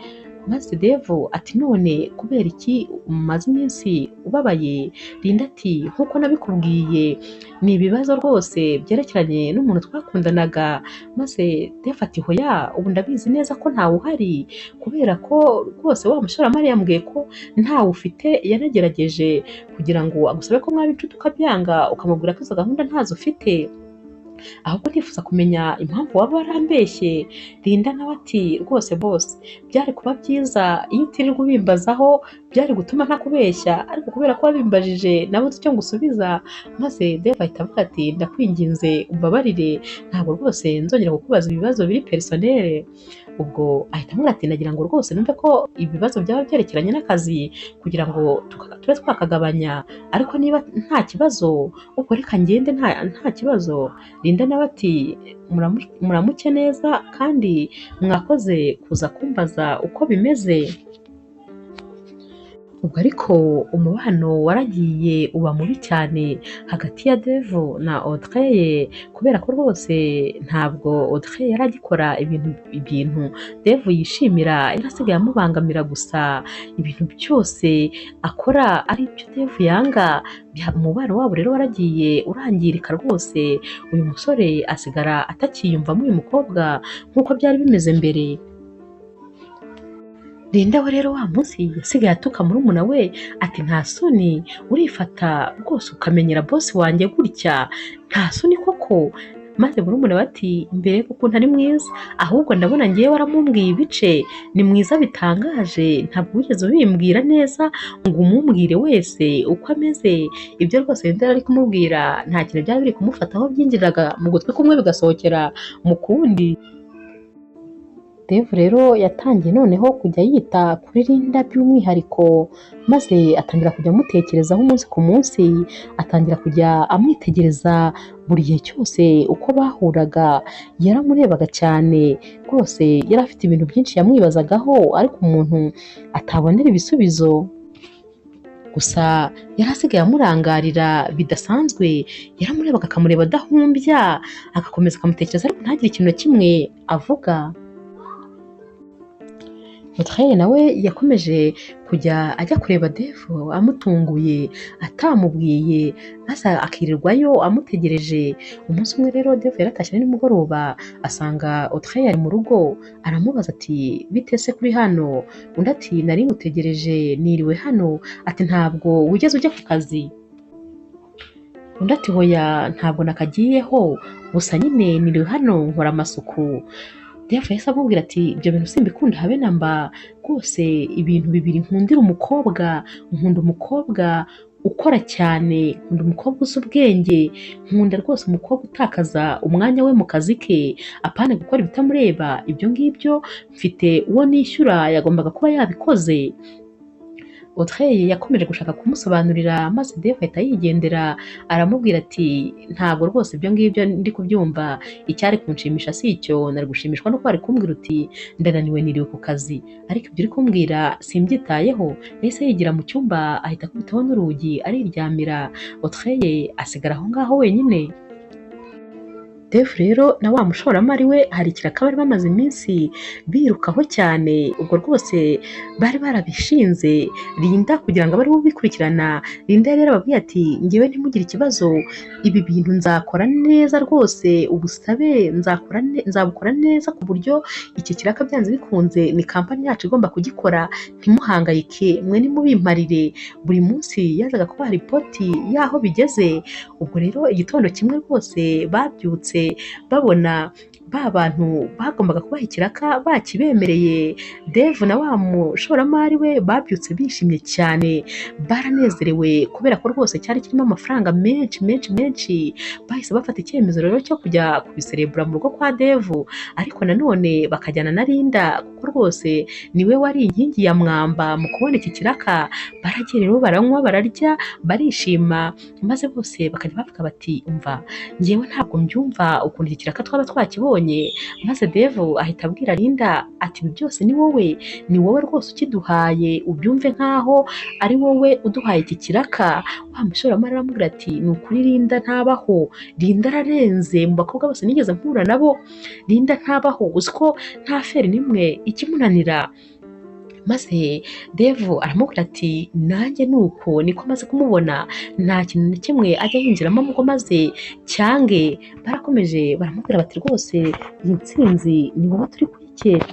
Maze Dave ati none kubera iki umaze iminsi ubabaye? Linda ati nkuko nabikubwiye ni ibibazo rwose byerekeranye n'umuntu twakundanaga. Maze Dave ati hoya ubu ndabizi neza ko ntawe uhari, kubera ko rwose wa mushoramari yambwiye ko ntawe ufite, yanagerageje kugira ngo agusabe ko mwaba inshuti ukabyanga, ukamubwira ko izo gahunda ntazo ufite, ahubwo ndifuza kumenya impamvu waba warambeshye. Linda nawe ati rwose boss byari kuba byiza iyo utirirwa ubimbazaho, byari gutuma ntakubeshya, ariko kubera ko wabimbajije nabuze icyo ngusubiza. Maze Dave ahita avuga ati ndakwinginze umbabarire, ntabwo rwose nzongera kukubaza ibibazo biri personnel. Ubwo ahita amubwira ati nagira ngo rwose numve ko ibibazo byaba byerekeranye n'akazi kugira ngo tube twakagabanya, ariko niba nta kibazo ubwo reka ngende nta kibazo. Linda nawe ati muramuke neza kandi mwakoze kuza kumbaza uko bimeze. Ubwo ariko umubano waragiye uba mubi cyane hagati ya Dave na Audrey, kubera ko rwose ntabwo Audrey yari agikora ibintu Dave yishimira, yarasigaye amubangamira gusa, ibintu byose akora ari byo Dave yanga. Umubano wabo rero waragiye urangirika rwose, uyu musore asigara atakiyumvamo uyu mukobwa nk'uko byari bimeze mbere. Linda we rero wa munsi yasigaye atuka murumuna we ati nta soni urifata rwose ukamenyera boss wanjye gutya, nta soni koko. Maze murumuna we ati mbere kuko ntari mwiza, ahubwo ndabona ngewe waramumbwiye ibice, ni mwiza bitangaje, ntabwo wigeze ubimbwira neza ngo umumbwire wese uko ameze. Ibyo rwose Linda ari kumubwira nta kintu byari biri kumufataho, byinjiraga mu gutwi kumwe bigasohokera mu kundi. Dave rero yatangiye noneho kujya yita kuri Linda by'umwihariko, maze atangira kujya amutekerezaho umunsi ku munsi, atangira kujya amwitegereza buri gihe cyose uko bahuraga. Yaramurebaga cyane rwose, yari afite ibintu byinshi yamwibazagaho ariko umuntu atabonera ibisubizo. Gusa yari asigaye amurangarira bidasanzwe, yaramurebaga akamureba adahumbya, agakomeza akamutekereza ariko ntagire ikintu na kimwe avuga. Audrey nawe yakomeje kujya ajya kureba Dave amutunguye atamubwiye, maze akirirwayo amutegereje. Umunsi umwe rero Dave yaratashye nimugoroba asanga Audrey ari mu rugo, aramubaza ati bite se kuri hano? Undi ati nari ngutegereje niriwe hano. Ati ntabwo wigeze ujya ku kazi? Undi ati hoya ntabwo nakagiyeho, gusa nyine niriwe hano nkora amasuku. Dave yahise amubwira ati ibyo bintu simbikunda habe na mba, rwose ibintu bibiri nkundira umukobwa, nkunda umukobwa ukora cyane, nkunda umukobwa uzi ubwenge, nkunda rwose umukobwa utakaza umwanya we mu kazi ke, apana gukora ibitamureba. Ibyo ngibyo mfite uwo nishyura yagombaga kuba yabikoze. Audrey yakomeje gushaka kumusobanurira, maze Dave ahita yigendera, aramubwira ati ntabwo rwose ibyo ngibyo ndi kubyumva, icyari kunshimisha si icyo, nari gushimishwa no kuba ari kumbwira uti ndananiwe niriwe ku kazi, ariko ibyo uri kumbwira simbyitayeho. Yahise yigira mu cyumba ahita akubitaho n'urugi ariryamira. Audrey asigara aho ngaho wenyine. Dave rero na wa mushoramari we hari ikiraka bari bamaze iminsi birukaho cyane, ubwo rwose bari barabishinze Linda kugira ngo abe bubikurikirana. Linda rero ababwiye ati ngewe ntimugire ikibazo, ibi bintu nzakora neza rwose, ubusabe nzabukora neza ku buryo iki kiraka byanze bikunze ni kampani yacu igomba kugikora, ntimuhangayike mwe nimubimparire. Buri munsi yazaga kubaha ripoti y'aho bigeze. Ubwo rero igitondo kimwe rwose babyutse babona ba bantu bagombaga kubaha ikiraka bakibemereye, Dave na wa mushoramari we babyutse bishimye cyane, baranezerewe kubera ko rwose cyari kirimo amafaranga menshi menshi menshi. Bahise bafata icyemezo rero cyo kujya kubiserebura mu rugo kwa Dave, ariko nanone bakajyana na Linda kuko rwose niwe wari inkingi ya mwamba mu kubona iki kiraka. Baragiye rero baranywa bararya barishima, maze bose bakajya bavuga bati umva njyewe ntabwo mbyumva ukuntu iki kiraka twaba twakibonye. Maze Dave ahita abwira Linda ati ibi byose ni wowe rwose ukiduhaye, ubyumve nk'aho ari wowe uduhaye iki kiraka. Wa mushoramari aramubwira ati ni ukuri Linda ntabaho, Linda ararenze mu bakobwa bose nigeze mpura nabo, Linda ntabaho, uzi ko nta feri n'imwe ikimunanira. Maze Dave aramubwira ati nanjye nuko niko maze kumubona, nta kintu na kimwe ajya yinjiramo ngo maze cyange. Barakomeje baramubwira bati rwose iyi ntsinzi ni wowe turi kuyikera.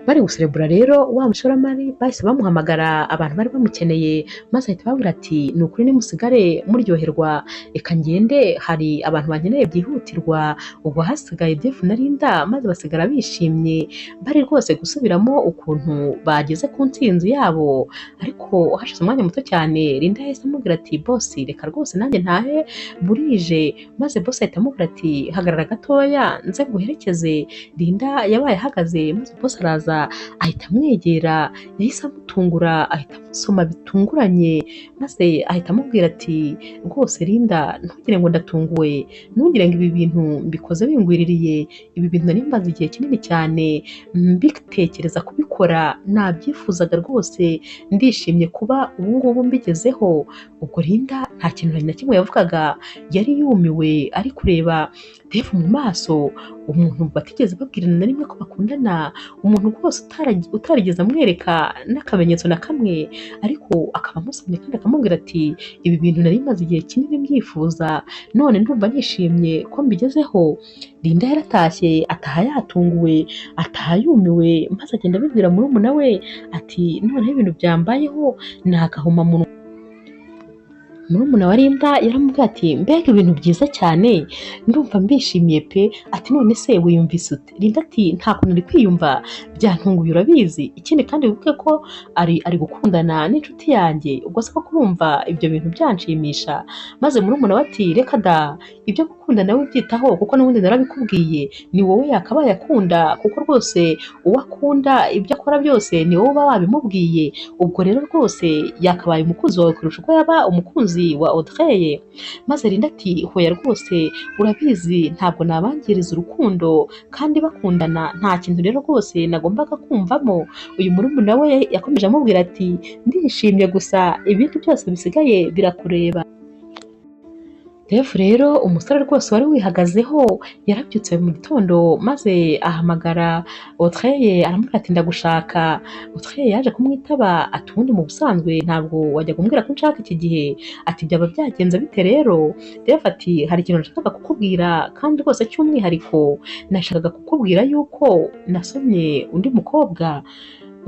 Bari guserebura rero wa mushoramari bahise bamuhamagara abantu bari bamukeneye, maze ahita babwira ati ni ukuri nimusigare muryoherwa, reka ngende hari abantu bankeneye byihutirwa. Ubwo hasigaye Dave na Linda maze basigara bishimye bari rwose gusubiramo ukuntu bageze ku ntsinzi yabo. Ariko hashize umwanya muto cyane Linda yahise amubwira ati boss reka rwose nanjye ntahe burije. Maze boss ahita amubwira ati hagarara gatoya nze nguherekeze. Linda yabaye ahagaze, maze boss araza ahita amwegera, yahise amutungura ahita amusoma bitunguranye, maze ahita amubwira ati rwose Linda ntugire ngo ndatunguwe, ntugire ngo ibi bintu mbikoze bingwiririye, ibi bintu nari mbaze igihe kinini cyane mbitekereza kubikora, nabyifuzaga rwose, ndishimye kuba ubu ngubu mbigezeho. Ubwo Linda nta kintu na kimwe yavugaga, yari yumiwe ari kureba Dave mu maso, umuntu batigeze babwirana na rimwe ko bakundana, umuntu rwose utarigeze amwereka n'akamenyetso na kamwe, ariko akaba amusomye kandi akamubwira ati ibi bintu nari maze igihe kinini mbyifuza, none ndumva nishimye ko mbigezeho. Linda yaratashye ataha yatunguwe, ataha yumiwe, maze agenda abibwira murumuna we ati noneho ibintu byambayeho ni agahomamunwa. Murumuna wa Linda yaramubwiye ati mbega ibintu byiza cyane, ndumva mbishimiye pe. Ati none se wiyumvise ute? Linda ati nta kuntu uri kwiyumva, byantunguye urabizi, ikindi kandi wibuke ko ari gukundana n'inshuti yanjye, ubwo se ko kurumva ibyo bintu byanshimisha. Maze murumuna we ati reka da, ibyo gukundana nawe byitaho kuko n'ubundi narabikubwiye, ni wowe yakabaye akunda kuko rwose uwo akunda ibyo akora byose ni wowe uba wabimubwiye. Ubwo rero rwose yakabaye umukunzi wawe kurusha uko yaba umukunzi wa Audrey. Maze Linda ati hoya rwose urabizi ntabwo nabangiriza urukundo, kandi bakundana nta kintu rero rwose nagombaga kumvamo. Uyu murumuna we yakomeje amubwira ati ndishimye gusa ibindi byose bisigaye birakureba. Dave rero umusore rwose wari wihagazeho yarabyutse mu gitondo, maze ahamagara Audrey aramubwira ati ndagushaka. Audrey yaje kumwitaba ati ubundi mu busanzwe ntabwo wajya kumbwira ko nshaka iki gihe, ati byaba byagenze bite rero? Dave ati hari ikintu nashakaga kukubwira kandi rwose cy'umwihariko, nashakaga kukubwira yuko nasomye undi mukobwa.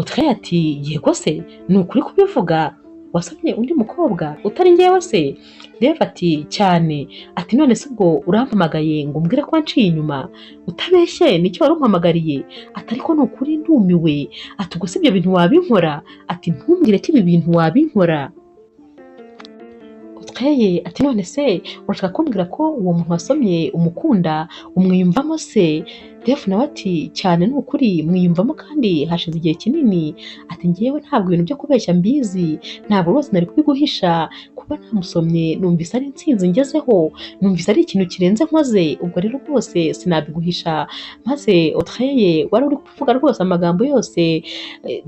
Audrey ati yego se ni ukuri kubivuga, wasomye undi mukobwa utari njyewe se? Dave ati cyane. Ati none se ubwo urampamagaye ngo umbwire ko wanciye inyuma? Utabeshye nicyo wari umpamagariye? Ati ariko ni ukuri ndumiwe. Ati ubwo si ibyo bintu wabinkora? Ati ntumbwire ko ibi bintu wabinkora. Audrey ati none se urashaka kumbwira ko uwo muntu wasomye umukunda umwiyumvamo se? Dave nawe ati cyane ni ukuri mwiyumvamo kandi hashize igihe kinini. Ati ngewe ntabwo ibintu byo kubeshya mbizi, ntabwo rwose nari kubiguhisha, kuba namusomye numvise ari intsinzi ngezeho, numvise ari ikintu kirenze nkoze, ubwo rero rwose sinabiguhisha. Maze Audrey wari uri kuvuga rwose amagambo yose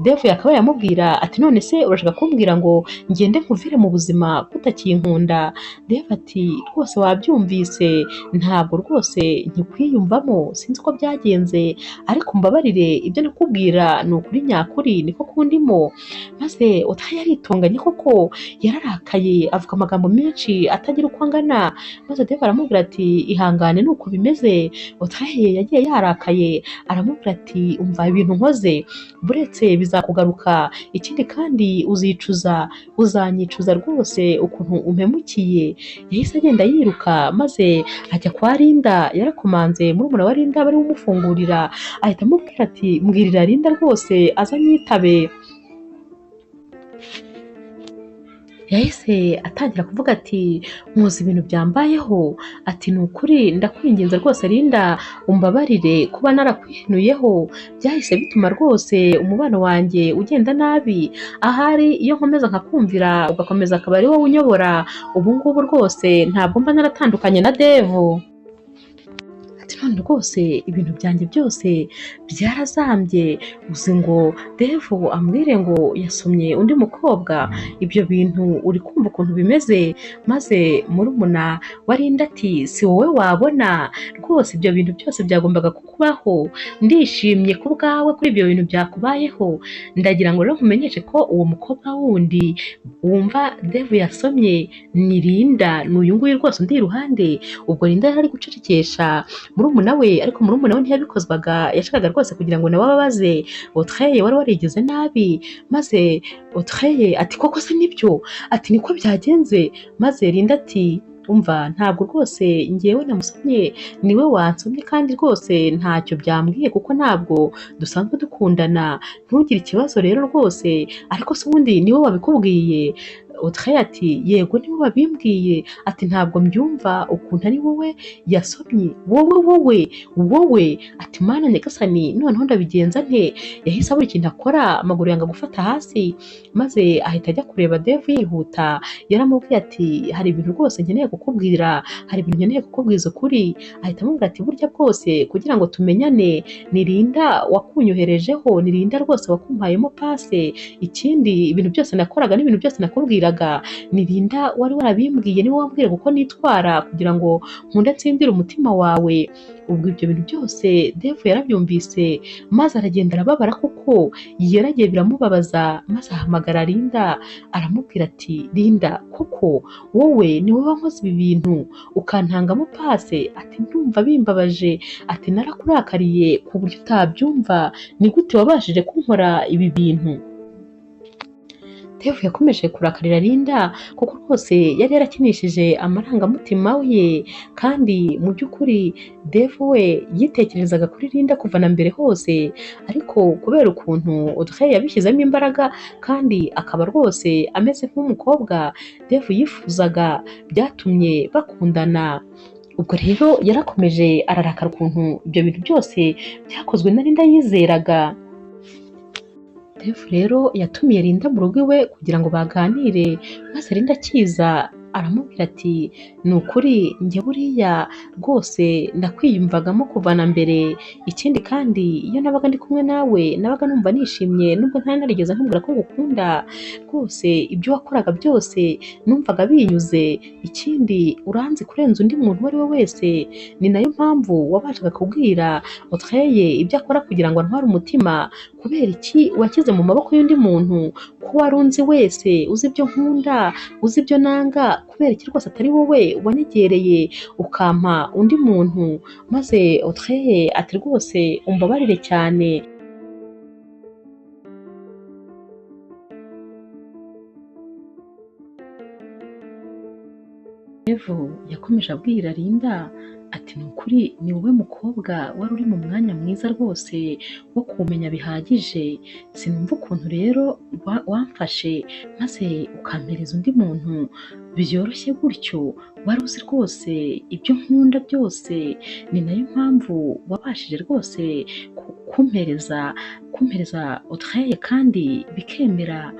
Dave yakabaye yamubwira ati none se urashaka kumbwira ngo ngende nkuvire mu buzima kutakinkunda? Dave ati rwose wabyumvise, ntabwo rwose nkikwiyumvamo, sinzi ko byagenze, ariko mbabarire ibyo nakubwira ni ukuri nyakuri niko kundimo. Maze Audrey yaritonganye koko, yararakaye avuga amagambo menshi atagira uko angana. Maze Dave aramubwira ati ihangane nuko bimeze. Audrey yagiye yarakaye aramubwira ati umva ibintu nkoze buretse bizakugaruka, ikindi kandi uzicuza, uzanyicuza rwose ukuntu amuhemukiye yahise agenda yiruka maze ajya kwa Linda. Yarakomanze murumuna wa Linda bari bumufungurira ahita amubwira ati mbwirira Linda rwose aza anyitabe. Yahise atangira kuvuga ati muzi ibintu byambayeho, ati ni ukuri ndakwinginze rwose Linda umbabarire kuba narakwihenuyeho, byahise bituma rwose umubano wanjye ugenda nabi, ahari iyo nkomeza nkakumvira ugakomeza akaba ari wowe unyobora, ubu ngubu rwose ntabwo mba naratandukanye na Devu. Ati none rwose ibintu byanjye byose byarazambye, uzi ngo Devu ambwire ngo yasomye undi mukobwa, ibyo bintu uri kumva ukuntu bimeze? Maze murumuna wa Linda ati si wowe wabona rwose ibyo bintu byose byagombaga kukubaho, ndishimye ku bwawe kuri ibyo bintu byakubayeho, ndagira ngo rero nkumenyeshe ko uwo mukobwa wundi wumva Devu yasomye ni Linda, ni uyu nguyu rwose undi iruhande. Ubwo Linda yari ari gucecekesha murumuna we, ariko murumuna we ntiyabikozwaga, yashakaga rwose kugira ngo nawe ababaze Autreye wari warigize nabi. Maze Autreye ati koko se nibyo? Ati niko byagenze. Maze Linda ati umva ntabwo rwose njyewe namusomye, niwe wansomye kandi rwose ntacyo byambwiye kuko ntabwo dusanzwe dukundana, ntugire ikibazo rero rwose, ariko se ubundi niwe wabikubwiye? Autreye ati yego niwe wabimbwiye, ati ntabwo mbyumva ukuntu ari wowe yasomye, wowe ati mana nyagasani noneho ndabigenza nte? Yahise abura ikintu akora, amaguru yanga gufata hasi, maze ahita ajya kureba Devu yihuta. Yaramubwiye ati hari ibintu rwose nkeneye kukubwira, hari ibintu nkeneye kukubwiza ukuri. Ahita amubwira ati burya bwose kugira ngo tumenyane ni Linda wakunyoherejeho, ni Linda rwose wakumpayemo pase, ikindi ibintu byose nakoraga n'ibintu byose nakubwiraga ni Linda wari warabimbwiye, niwe wambwira uko nitwara kugira ngo nkunde ntsindire umutima wawe. Ubwo ibyo bintu byose Devu yarabyumvise maze aragenda arababara kuko yaragiye biramubabaza, maze ahamagara Linda aramubwira ati Linda koko wowe ni wowe wankoze ibi bintu ukantangamo pase? Ati ndumva bimbabaje, ati narakurakariye ku buryo utabyumva, ni gute wabashije kunkora ibi bintu? Devu yakomeje kurakarira Linda kuko rwose yari yarakinishije amarangamutima ye, kandi mu by'ukuri Devu we yitekerezaga kuri Linda kuva na mbere hose, ariko kubera ukuntu Autreye yabishyizemo imbaraga kandi akaba rwose ameze nk'umukobwa Devu yifuzaga, byatumye bakundana. Ubwo rero yarakomeje ararakara ukuntu ibyo bintu byose byakozwe na Linda yizeraga. Devu rero yatumiye Linda mu rugo iwe kugira ngo baganire, maze Linda akiza aramubwira ati ni ukuri njye buriya rwose ndakwiyumvagamo kuva na mbere, ikindi kandi iyo nabaga ndi kumwe nawe nabaga numva nishimye nubwo ntari narigeze nkubwira ko ngukunda, rwose ibyo wakoraga byose numvaga binyuze, ikindi uranzi kurenza undi muntu uwo ari we wese, ni nayo mpamvu wabashaga kubwira Autreye ibyo akora kugira ngo antware umutima. Kubera iki washyize mu maboko y'undi muntu ko wari unzi wese, uzi ibyo nkunda, uzi ibyo nanga? Kubera iki rwose atari wowe wanyegereye ukampa undi muntu? Maze Autreye ati rwose umbabarire cyane. Devu yakomeje abwira Linda ati ni ukuri ni wowe mukobwa wari uri mu mwanya mwiza rwose wo kumenya bihagije, sinumva ukuntu rero wamfashe maze ukampereza undi muntu byoroshye gutyo, wari uzi rwose ibyo nkunda byose, ni nayo mpamvu wabashije rwose kumpereza Autreye kandi bikemera.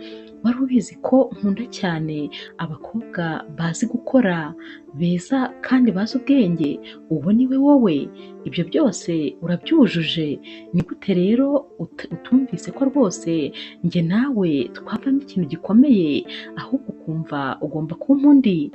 Wari ubizi ko nkunda cyane abakobwa bazi gukora, beza kandi bazi ubwenge, uwo ni we wowe, ibyo byose urabyujuje, ni gute rero utumvise ko rwose njye nawe twavamo ikintu gikomeye, ahubwo ukumva ugomba kumpa undi?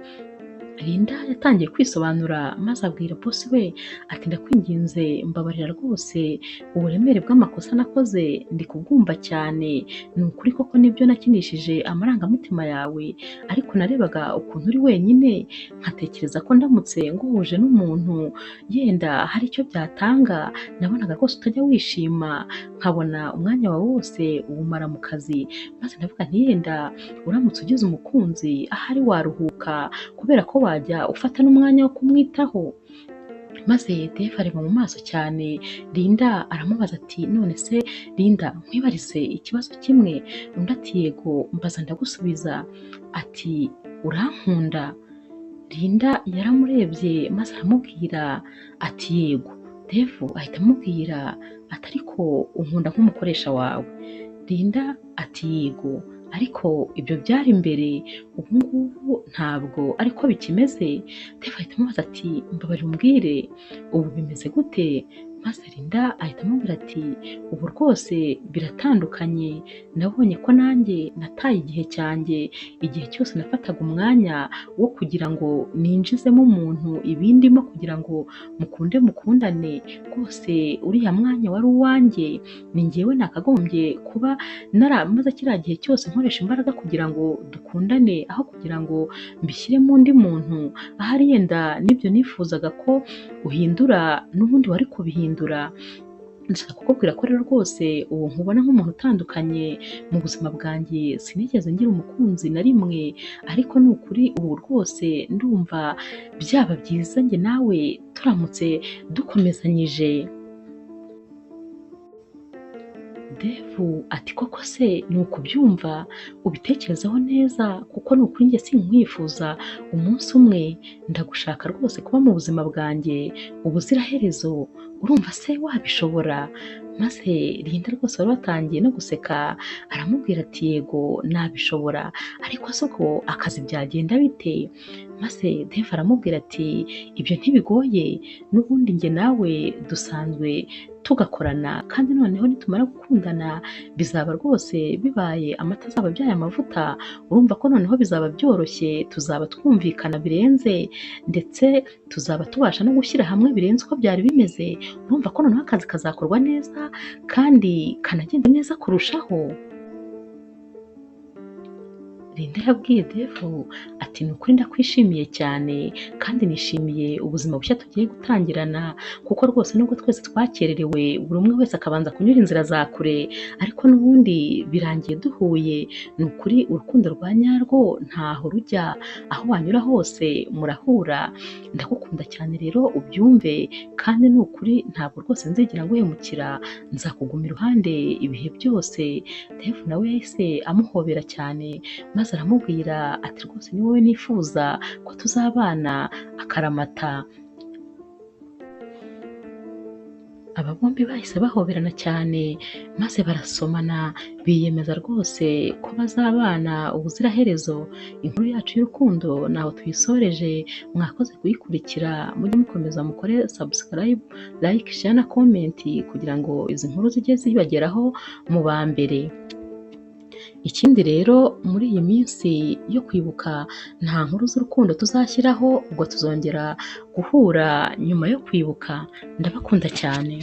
Linda yatangiye kwisobanura maze abwira bosi we ati ndakwinginze mbabarira rwose uburemere bw'amakosa nakoze ndi kubwumva cyane, ni ukuri koko nibyo nakinishije amarangamutima yawe, ariko narebaga ukuntu uri wenyine nkatekereza ko ndamutse nguhuje n'umuntu yenda hari icyo byatanga, nabonaga rwose utajya wishima nkabona umwanya wawe wose uwumara mu kazi, maze ndavuga nti yenda uramutse ugize umukunzi ahari waruhuka kubera ko wajya ufata n'umwanya wo kumwitaho. Maze Dave areba mu maso cyane Linda aramubaza ati none se Linda nkwibarize ikibazo kimwe? Undi ati yego mbaza ndagusubiza. Ati urankunda? Linda yaramurebye maze aramubwira ati yego. Dave ahita amubwira ati ariko unkunda nk'umukoresha wawe? Linda ati yego, ariko ibyo byari mbere, ubu ngubu ntabwo ariko bikimeze. Dave ahita amubaza ati mbabarira umbwire ubu bimeze gute? Maze Linda ahita amubwira ati ubu rwose biratandukanye, nabonye ko nanjye nataye igihe cyanjye, igihe cyose nafataga umwanya wo kugira ngo ninjizemo umuntu ibindimo kugira ngo mukundane, rwose uriya mwanya wari uwanjye, ni njyewe nakagombye kuba naramaze kiriya gihe cyose nkoresha imbaraga kugira ngo dukundane aho kugira ngo mbishyiremo undi muntu, ahari yenda nibyo nifuzaga ko uhindura n'ubundi wari kubihindura. Ndashaka kukubwira ko rero rwose ubu nkubona nk'umuntu utandukanye mu buzima bwanjye, sinigeze ngira umukunzi na rimwe, ariko ni ukuri ubu rwose ndumva byaba byiza njye nawe turamutse dukomezanyije. Dave ati koko se ni ukubyumva, ubitekerezaho neza kuko ni ukuri njye sinkwifuza umunsi umwe, ndagushaka rwose kuba mu buzima bwanjye ubuziraherezo, urumva se wabishobora? Maze Linda rwose wari watangiye no guseka aramubwira ati yego nabishobora, ariko se ubwo akazi byagenda bite? Maze Dave aramubwira ati ibyo ntibigoye, n'ubundi njye nawe dusanzwe tugakorana, kandi noneho nitumara gukundana bizaba rwose bibaye amata azaba abyaye amavuta, urumva ko noneho bizaba byoroshye, tuzaba twumvikana birenze, ndetse tuzaba tubasha no gushyira hamwe birenze uko byari bimeze, urumva ko noneho akazi kazakorwa neza kandi kanagenda neza kurushaho. Linda yabwiye Dave ati ni ukuri ndakwishimiye cyane kandi nishimiye ubuzima bushya tugiye gutangirana, kuko rwose nubwo twese twakererewe buri umwe wese akabanza kunyura inzira za kure, ariko n'ubundi birangiye duhuye, ni ukuri urukundo rwa nyarwo ntaho rujya, aho wanyura hose murahura, ndagukunda cyane rero ubyumve, kandi ni ukuri ntabwo rwose nzigera nguhemukira, nzakuguma iruhande ibihe byose. Dave nawe yahise amuhobera cyane maze aramubwira ati rwose ni wowe nifuza ko tuzabana akaramata. Aba bombi bahise bahoberana cyane maze barasomana, biyemeza rwose ko bazabana ubuziraherezo. Inkuru yacu y'urukundo naho tuyisoreje, mwakoze kuyikurikira, mujye mukomeza mukore subscribe, like, share na comment kugira ngo izi nkuru zijye zibageraho mu ba mbere. Ikindi rero muri iyi minsi yo kwibuka nta nkuru z'urukundo tuzashyiraho, ubwo tuzongera guhura nyuma yo kwibuka. Ndabakunda cyane.